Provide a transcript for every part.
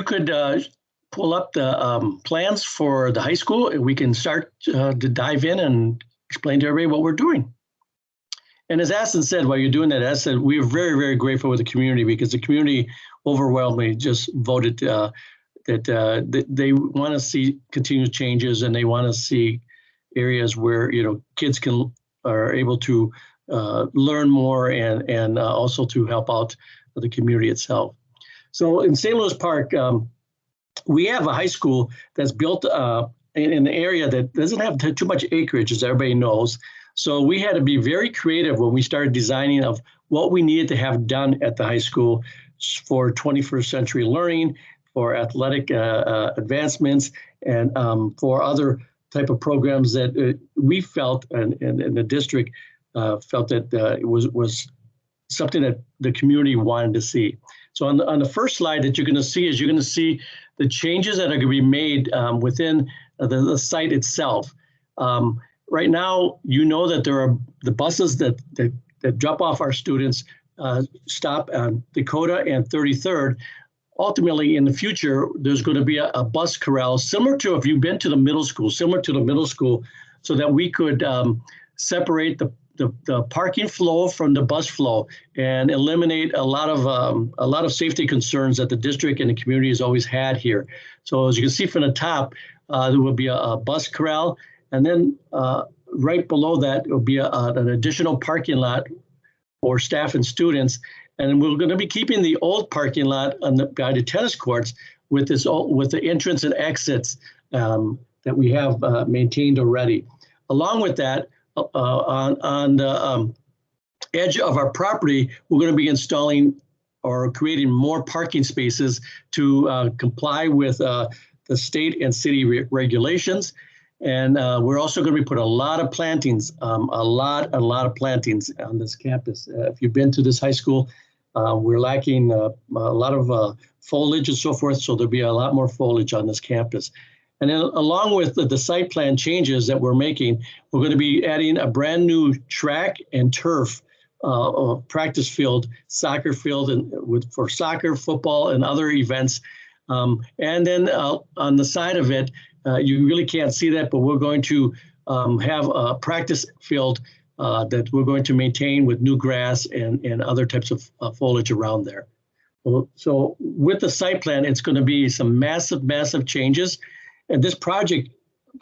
could pull up the plans for the high school, and we can start to dive in and explain to everybody what we're doing. And as Aston said, while you're doing that, Aston, we are very, very grateful with the community, because the community overwhelmingly just voted that they want to see continued changes, and they want to see areas where kids are able to learn more and also to help out the community itself. So in St. Louis Park, we have a high school that's built in an area that doesn't have too much acreage, as everybody knows. So we had to be very creative when we started designing of what we needed to have done at the high school for 21st century learning, for athletic advancements, and for other type of programs that we felt and the district felt that it was something that the community wanted to see. So on the first slide that you're going to see the changes that are going to be made within the site itself. Right now, that there are the buses that drop off our students stop on Dakota and 33rd. Ultimately, in the future, there's going to be a bus corral similar to, if you've been to the middle school, so that we could separate the parking flow from the bus flow and eliminate a lot of safety concerns that the district and the community has always had here. So as you can see from the top, there will be a bus corral, and then right below that will be an additional parking lot for staff and students. And we're going to be keeping the old parking lot by the tennis courts with the entrance and exits that we have maintained already. Along with that, on the edge of our property, we're going to be installing or creating more parking spaces to comply with the state and city regulations. And we're also going to be put a lot of plantings, a lot of plantings on this campus. If you've been to this high school, we're lacking a lot of foliage and so forth, so there'll be a lot more foliage on this campus. And then along with the site plan changes that we're making, we're going to be adding a brand new track and turf practice field, soccer field, and for soccer, football, and other events. And then on the side of it, you really can't see that, but we're going to have a practice field that we're going to maintain with new grass and other types of foliage around there. So with the site plan, it's going to be some massive changes. And this project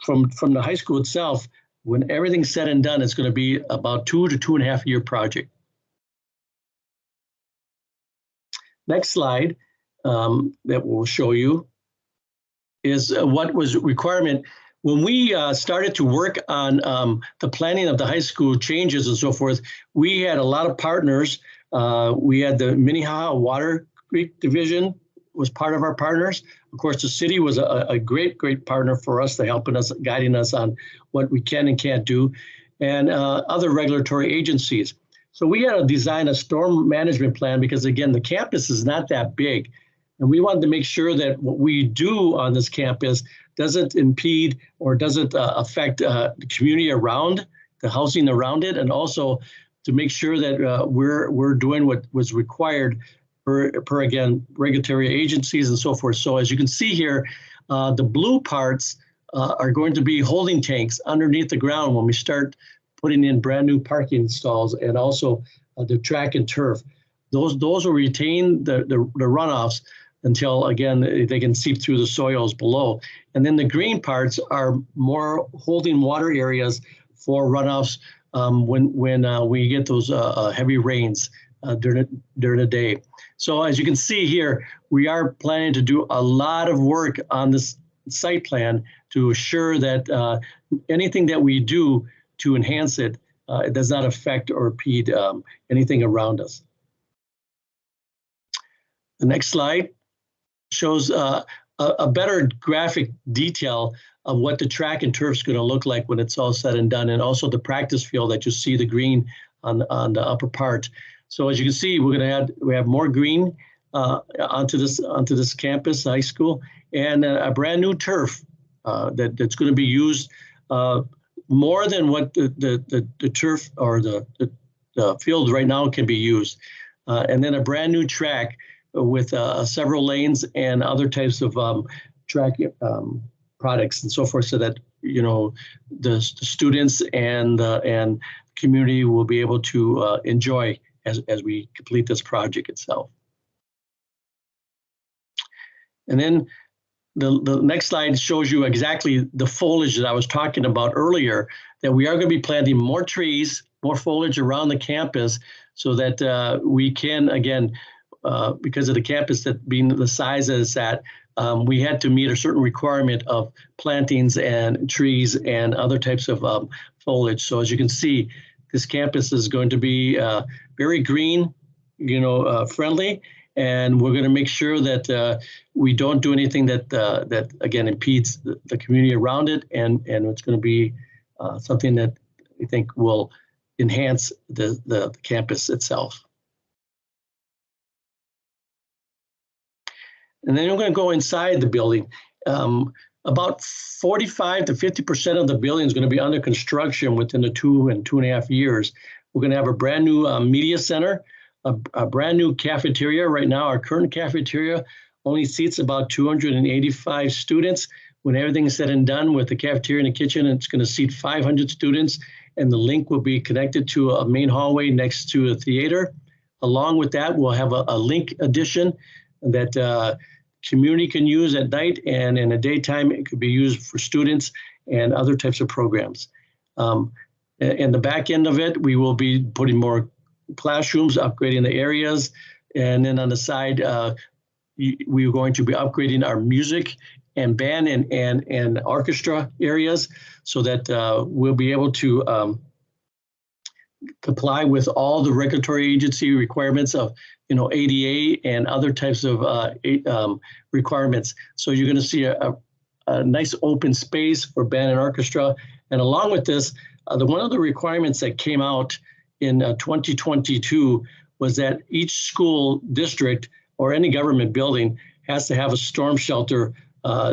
from the high school itself, when everything's said and done, it's going to be about 2 to 2.5 year project. Next slide that we'll show you is what was requirement. When we started to work on the planning of the high school changes and so forth, we had a lot of partners. We had the Minnehaha Water Creek Division was part of our partners. Of course, the city was a great partner for us, helping us, guiding us on what we can and can't do, and other regulatory agencies. So we had to design a storm management plan because, again, the campus is not that big. And we wanted to make sure that what we do on this campus doesn't impede or doesn't affect the community around, the housing around it, and also to make sure that we're doing what was required per again, regulatory agencies and so forth. So as you can see here, the blue parts are going to be holding tanks underneath the ground when we start putting in brand new parking stalls, and also the track and turf. Those will retain the runoffs until, again, they can seep through the soils below. And then the green parts are more holding water areas for runoffs when we get those heavy rains during the day. So as you can see here, we are planning to do a lot of work on this site plan to assure that anything that we do to enhance it, it does not affect or impede anything around us. The next slide shows a better graphic detail of what the track and turf is going to look like when it's all said and done, and also the practice field that you see the green on the upper part. So as you can see, we have more green onto this campus, high school, and a brand new turf that's going to be used more than what the turf or the field right now can be used, and then a brand new track with several lanes and other types of track products and so forth, so that the students and community will be able to enjoy as we complete this project itself. And then the next slide shows you exactly the foliage that I was talking about earlier, that we are going to be planting more trees, more foliage around the campus, so that we can, again, because of the campus that being the size that it's at, we had to meet a certain requirement of plantings and trees and other types of foliage. So as you can see, this campus is going to be very green, friendly, and we're going to make sure that we don't do anything that again impedes the community around it, and it's going to be something that we think will enhance the campus itself. And then we're going to go inside the building. About 45 to 50% of the building is going to be under construction within the 2.5 years. We're going to have a brand new media center, a brand new cafeteria. Right now, our current cafeteria only seats about 285 students. When everything is said and done with the cafeteria and the kitchen, it's going to seat 500 students, and the link will be connected to a main hallway next to a theater. Along with that, we'll have a link addition that community can use at night, and in the daytime, it could be used for students and other types of programs. In the back end of it, we will be putting more classrooms, upgrading the areas, and then on the side, we are going to be upgrading our music and band and orchestra areas, so that we'll be able to comply with all the regulatory agency requirements of ADA and other types of requirements. So you're going to see a nice open space for band and orchestra. And along with this, one of the requirements that came out in 2022 was that each school district or any government building has to have a storm shelter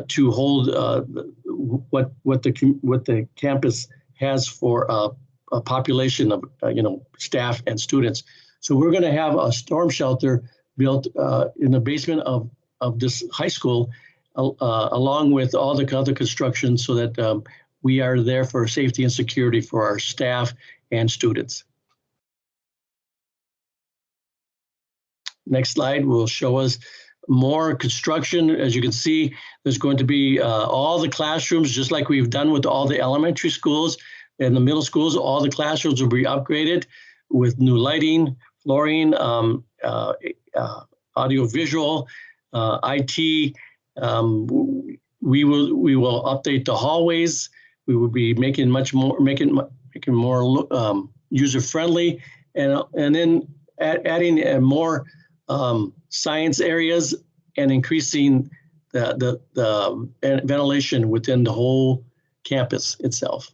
to hold what the campus has for a population of staff and students. So we're going to have a storm shelter built in the basement of this high school, along with all the other construction, so that we are there for safety and security for our staff and students. Next slide will show us more construction. As you can see, there's going to be all the classrooms, just like we've done with all the elementary schools and the middle schools. All the classrooms will be upgraded with new lighting, flooring, audio visual, IT. We will update the hallways. We will be making more user friendly, and then adding more science areas and increasing the ventilation within the whole campus itself.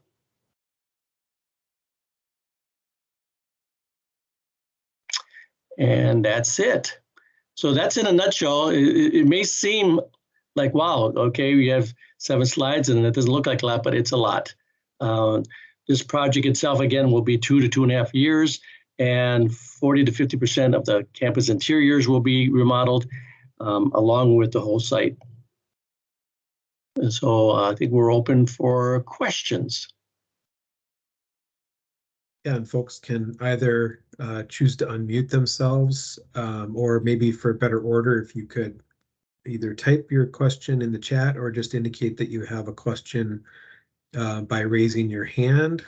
And that's it. So that's in a nutshell. It may seem like, wow, okay, we have 7 slides and it doesn't look like a lot, but it's a lot. This project itself, again, will be 2 to 2.5 years, and 40 to 50% of the campus interiors will be remodeled, along with the whole site. And so I think we're open for questions. Yeah, and folks can either choose to unmute themselves, or maybe for better order, if you could either type your question in the chat or just indicate that you have a question by raising your hand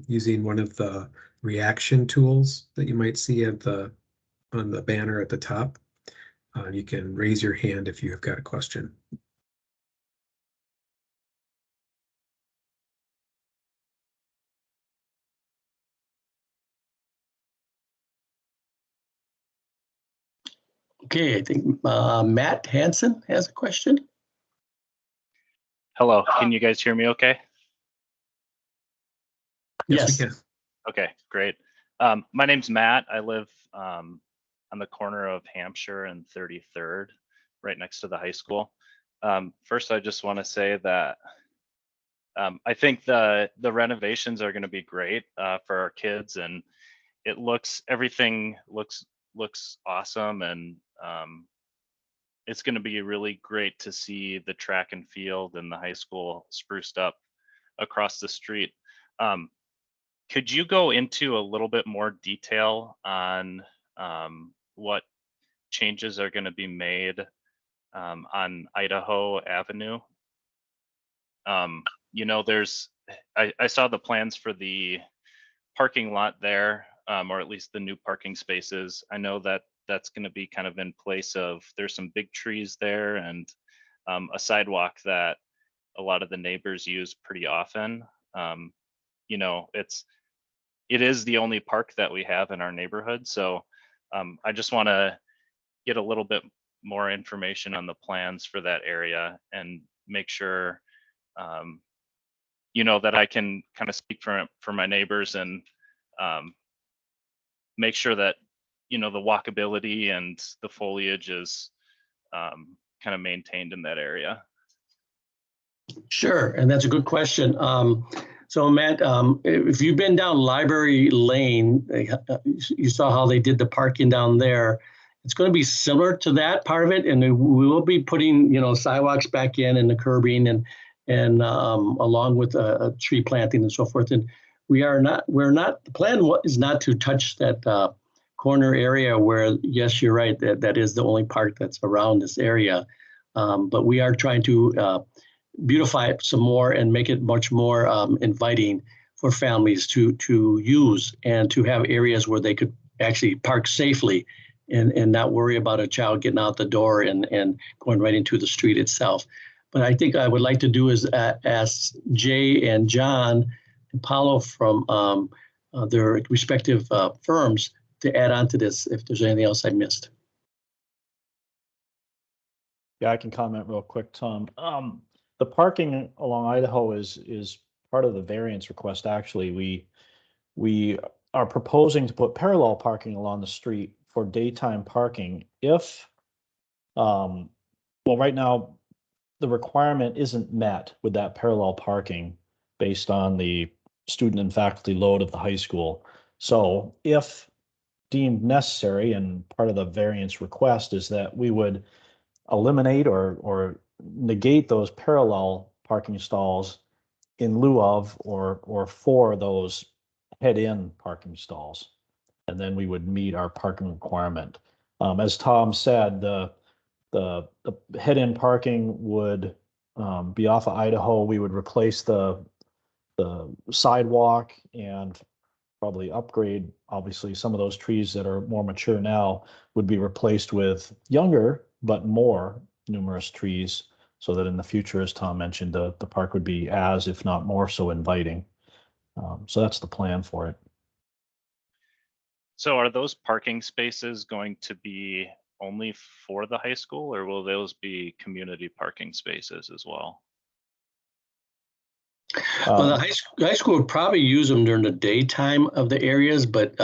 using one of the reaction tools that you might see on the banner at the top. You can raise your hand if you have got a question. Okay, I think Matt Hansen has a question. Hello, can you guys hear me okay? Yes. We can. Okay, great. My name's Matt. I live on the corner of Hampshire and 33rd, right next to the high school. First, I just want to say that I think the renovations are going to be great for our kids, and everything looks awesome, and it's going to be really great to see the track and field and the high school spruced up across the street. Could you go into a little bit more detail on what changes are going to be made on Idaho Avenue? You know, I saw the plans for the parking lot there, or at least the new parking spaces. I know that that's going to be kind of in place of, there's some big trees there and a sidewalk that a lot of the neighbors use pretty often. You know, it is the only park that we have in our neighborhood. So I just want to get a little bit more information on the plans for that area and make sure, you know, that I can kind of speak for my neighbors and make sure that, you know, the walkability and the foliage is kind of maintained in that area. Sure, and that's a good question. So Matt, if you've been down Library Lane, you saw how they did the parking down there. It's going to be similar to that part of it, and we will be putting, you know, sidewalks back in and the curbing and along with a tree planting and so forth. And we're not. The plan is not to touch that corner area where, yes, you're right, that is the only park that's around this area. But we are trying to beautify it some more and make it much more inviting for families to use and to have areas where they could actually park safely and not worry about a child getting out the door and going right into the street itself. But I think I would like to do is ask Jay and John and Paulo from their respective firms to add on to this if there's anything else I missed. Yeah, I can comment real quick, Tom. The parking along Idaho is part of the variance request. Actually, we are proposing to put parallel parking along the street for daytime parking if, well, right now the requirement isn't met with that parallel parking based on the student and faculty load of the high school. So if deemed necessary, and part of the variance request is that we would eliminate or negate those parallel parking stalls in lieu of or for those head-in parking stalls. And then we would meet our parking requirement. As Tom said, the head-in parking would be off of Idaho. We would replace the sidewalk and probably upgrade, obviously, some of those trees that are more mature now would be replaced with younger but more numerous trees, so that in the future, as Tom mentioned, the park would be as, if not more so, inviting. So that's the plan for it. So are those parking spaces going to be only for the high school, or will those be community parking spaces as well? Well, the high school would probably use them during the daytime of the areas, but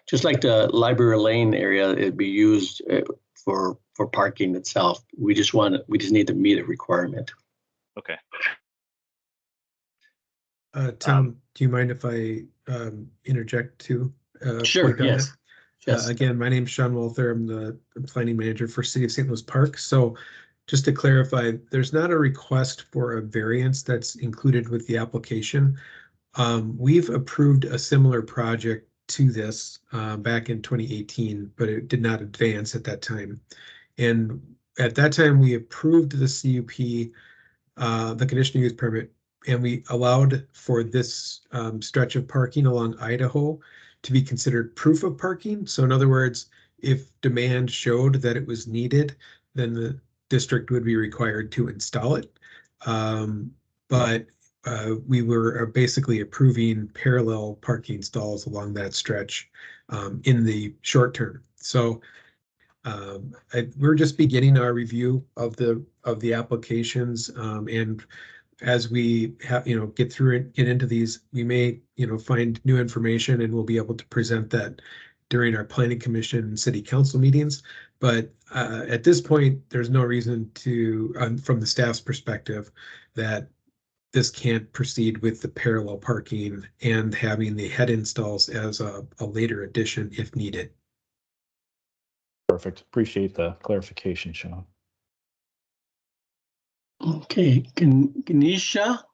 just like the Library Lane area, it'd be used for parking itself. We just need to meet a requirement. Okay. Tom, do you mind if I interject too? Sure, yes. Yes. Again, my name's Sean Walther. I'm the planning manager for City of St. Louis Park. So just to clarify, there's not a request for a variance that's included with the application. We've approved a similar project to this back in 2018, but it did not advance at that time. And at that time, we approved the CUP, the conditional use permit, and we allowed for this stretch of parking along Idaho to be considered proof of parking. So in other words, if demand showed that it was needed, then the district would be required to install it. But we were basically approving parallel parking stalls along that stretch in the short term. So we're just beginning our review of the applications, and as we have, get through it, get into these, we may, find new information, and we'll be able to present that during our planning commission and city council meetings. But at this point, there's no reason to, from the staff's perspective, that this can't proceed with the parallel parking and having the head installs as a later addition if needed. perfect. Appreciate the clarification, Sean. Okay, Ganesha?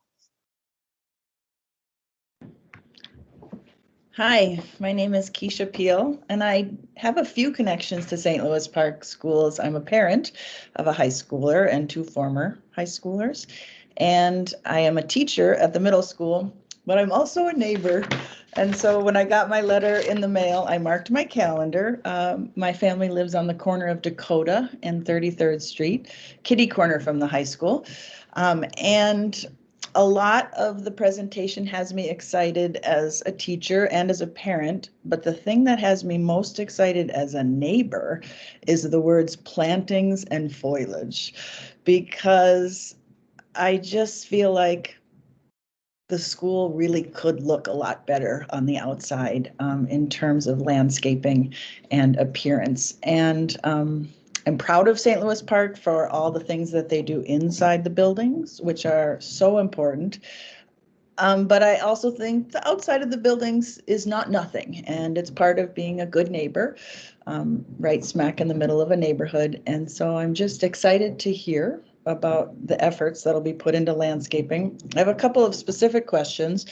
Hi, my name is Keisha Peel, and I have a few connections to St. Louis Park Schools. I'm a parent of a high schooler and 2 former high schoolers, and I am a teacher at the middle school, but I'm also a neighbor. And so when I got my letter in the mail, I marked my calendar. My family lives on the corner of Dakota and 33rd Street, kitty corner from the high school. And a lot of the presentation has me excited as a teacher and as a parent, but the thing that has me most excited as a neighbor is the words plantings and foliage, because I just feel like the school really could look a lot better on the outside in terms of landscaping and appearance. And I'm proud of St. Louis Park for all the things that they do inside the buildings, which are so important. But I also think the outside of the buildings is not nothing, and it's part of being a good neighbor, right smack in the middle of a neighborhood. And so I'm just excited to hear about the efforts that'll be put into landscaping. I have a couple of specific questions.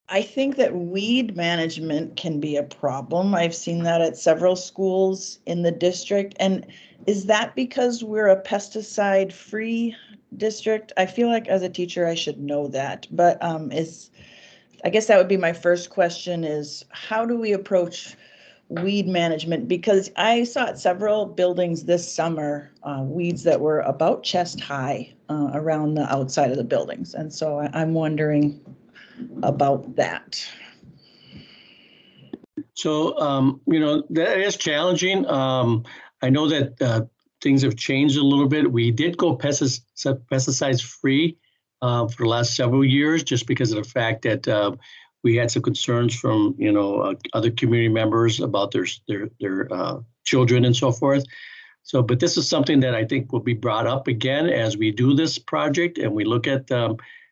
I think that weed management can be a problem. I've seen that at several schools in the district. And is that because we're a pesticide-free district? I feel like as a teacher, I should know that. But I guess that would be my first question, is how do we approach weed management? Because I saw at several buildings this summer, weeds that were about chest high around the outside of the buildings. And so I'm wondering about that. So, that is challenging. I know that things have changed a little bit. We did go pesticides free for the last several years, just because of the fact that we had some concerns from, other community members about their children and so forth. So, but this is something that I think will be brought up again as we do this project and we look at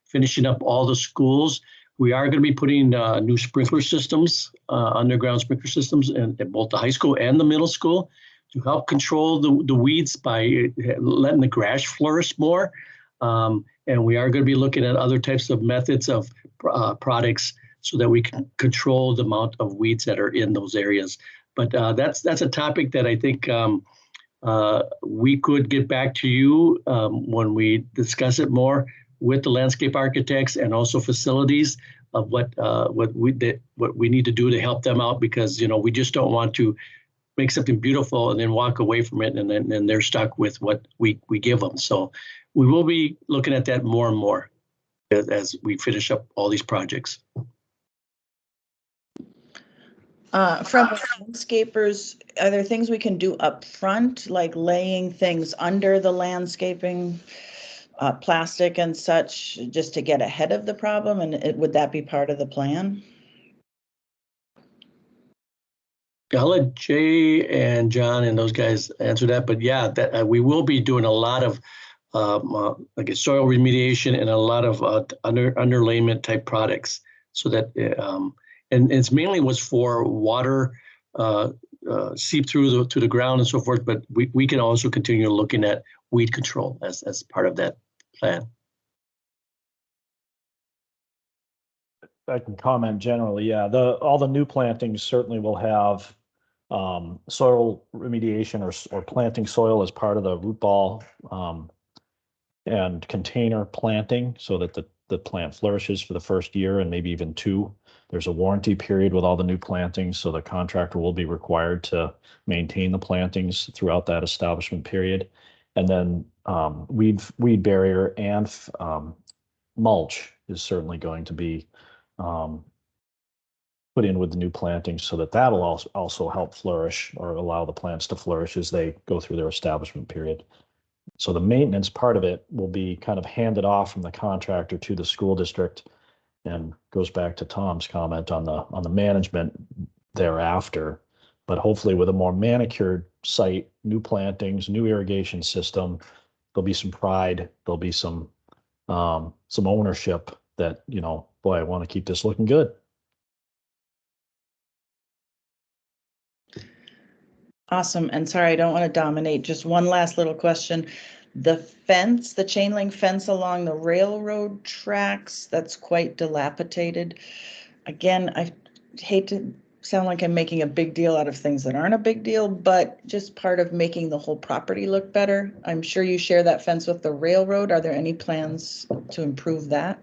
finishing up all the schools. We are going to be putting new sprinkler systems, underground sprinkler systems in both the high school and the middle school to help control the weeds by letting the grass flourish more. And we are going to be looking at other types of methods of products so that we can control the amount of weeds that are in those areas. But that's a topic that I think we could get back to you when we discuss it more with the landscape architects and also facilities of what we need to do to help them out, because we just don't want to make something beautiful and then walk away from it and then they're stuck with what we give them. So we will be looking at that more and more as we finish up all these projects. From landscapers, are there things we can do up front, like laying things under the landscaping, plastic and such, just to get ahead of the problem? And would that be part of the plan? I'll let Jay and John and those guys answer that. But yeah, that we will be doing a lot of like a soil remediation and a lot of underlayment type products, so that and it's mainly was for water seep through to the ground and so forth. But we can also continue looking at weed control as part of that plan. I can comment generally. Yeah, all the new plantings certainly will have soil remediation or planting soil as part of the root ball and container planting, so that the plant flourishes for the first year and maybe even 2. There's a warranty period with all the new plantings, so the contractor will be required to maintain the plantings throughout that establishment period. And then weed barrier and mulch is certainly going to be put in with the new plantings, so that'll also help flourish or allow the plants to flourish as they go through their establishment period. So the maintenance part of it will be kind of handed off from the contractor to the school district, and goes back to Tom's comment on the management thereafter. But hopefully with a more manicured site, new plantings, new irrigation system, there'll be some pride, there'll be some ownership that, boy, I want to keep this looking good. Awesome. And sorry, I don't want to dominate. Just one last little question. The fence, the chain link fence along the railroad tracks, that's quite dilapidated. Again, I hate to sound like I'm making a big deal out of things that aren't a big deal, but just part of making the whole property look better. I'm sure you share that fence with the railroad. Are there any plans to improve that?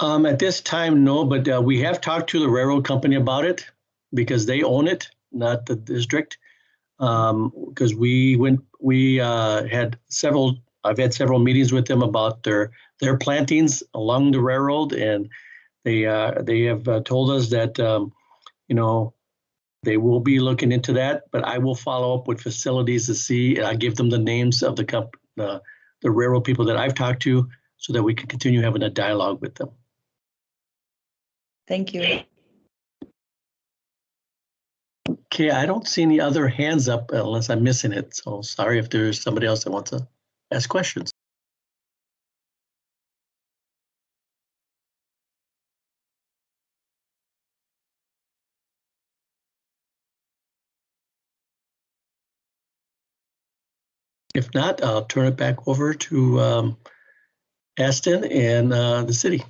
At this time, no, but we have talked to the railroad company about it because they own it, not the district. Because I've had several meetings with them about their plantings along the railroad, and they have told us that they will be looking into that. But I will follow up with facilities to see. I give them the names of the railroad people that I've talked to, so that we can continue having a dialogue with them. Thank you. Okay, I don't see any other hands up unless I'm missing it. So sorry if there's somebody else that wants to ask questions. If not, I'll turn it back over to Aston and the city.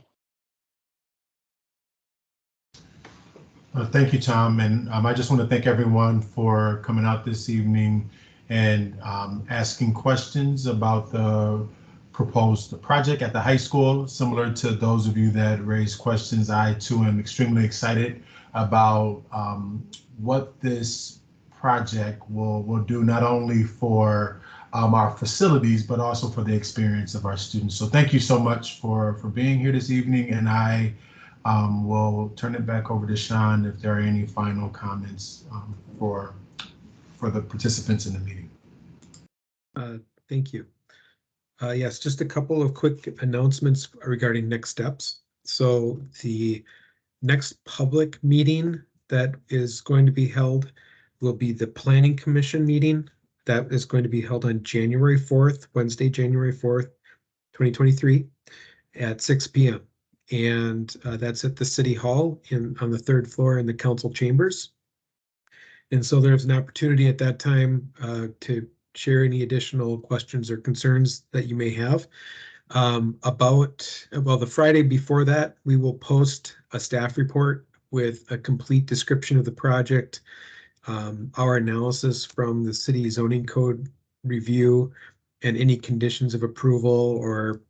Thank you, Tom. And I just want to thank everyone for coming out this evening and asking questions about the proposed project at the high school. Similar to those of you that raised questions, I too am extremely excited about what this project will do, not only for our facilities, but also for the experience of our students. So thank you so much for being here this evening. And I we'll turn it back over to Sean if there are any final comments for the participants in the meeting. Thank you. Yes, just a couple of quick announcements regarding next steps. So the next public meeting that is going to be held will be the Planning Commission meeting. That is going to be held on January 4th, Wednesday, January 4th, 2023 at 6 p.m. And that's at the City Hall on the 3rd floor in the council chambers. And so there's an opportunity at that time to share any additional questions or concerns that you may have. The Friday before that, we will post a staff report with a complete description of the project, our analysis from the city zoning code review, and any conditions of approval or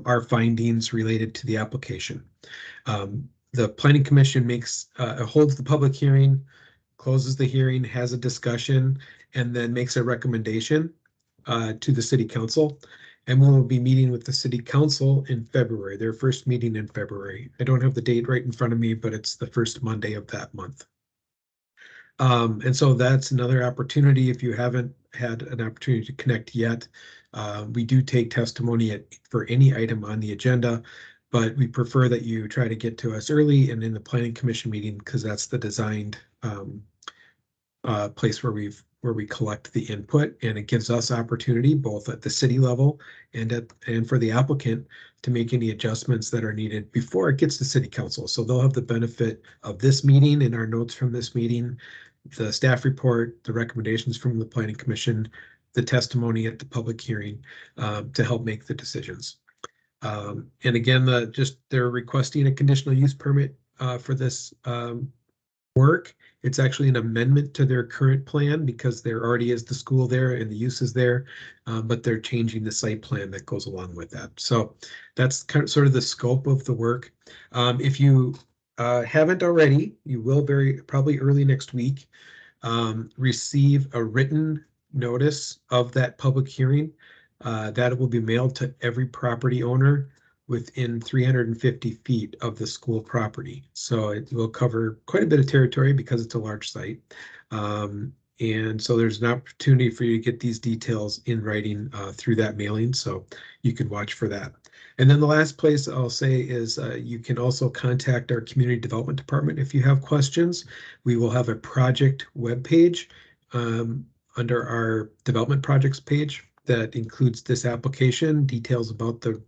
our findings related to the application. The Planning Commission holds the public hearing, closes the hearing, has a discussion, and then makes a recommendation to the City Council. And we will be meeting with the City Council in February, their first meeting in February. I don't have the date right in front of me, but it's the first Monday of that month. And so that's another opportunity if you haven't had an opportunity to connect yet. We do take testimony for any item on the agenda, but we prefer that you try to get to us early and in the Planning Commission meeting, because that's the designed place where we collect the input, and it gives us opportunity both at the city level and for the applicant to make any adjustments that are needed before it gets to City Council. So they'll have the benefit of this meeting and our notes from this meeting, the staff report, the recommendations from the Planning Commission, the testimony at the public hearing to help make the decisions. And again, they're requesting a conditional use permit for this work. It's actually an amendment to their current plan because there already is the school there and the use is there, but they're changing the site plan that goes along with that. So that's sort of the scope of the work. If you haven't already, you will probably early next week receive a written notice of that public hearing that will be mailed to every property owner within 350 feet of the school property. So it will cover quite a bit of territory because it's a large site. And so there's an opportunity for you to get these details in writing through that mailing. So you can watch for that. And then the last place I'll say is you can also contact our community development department if you have questions. We will have a project webpage under our development projects page that includes this application, details about the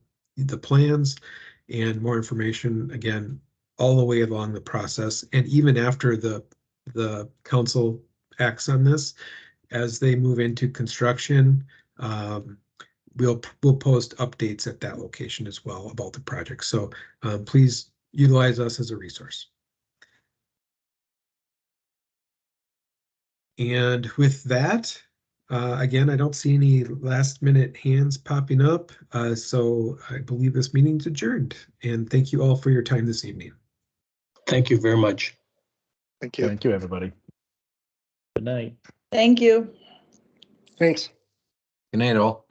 plans, and more information, again, all the way along the process. And even after the council acts on this. As they move into construction, we'll post updates at that location as well about the project. So please utilize us as a resource. And with that, again, I don't see any last minute hands popping up. So I believe this meeting's adjourned. And thank you all for your time this evening. Thank you very much. Thank you. Thank you, everybody. Good night. Thank you. Thanks. Good night, all.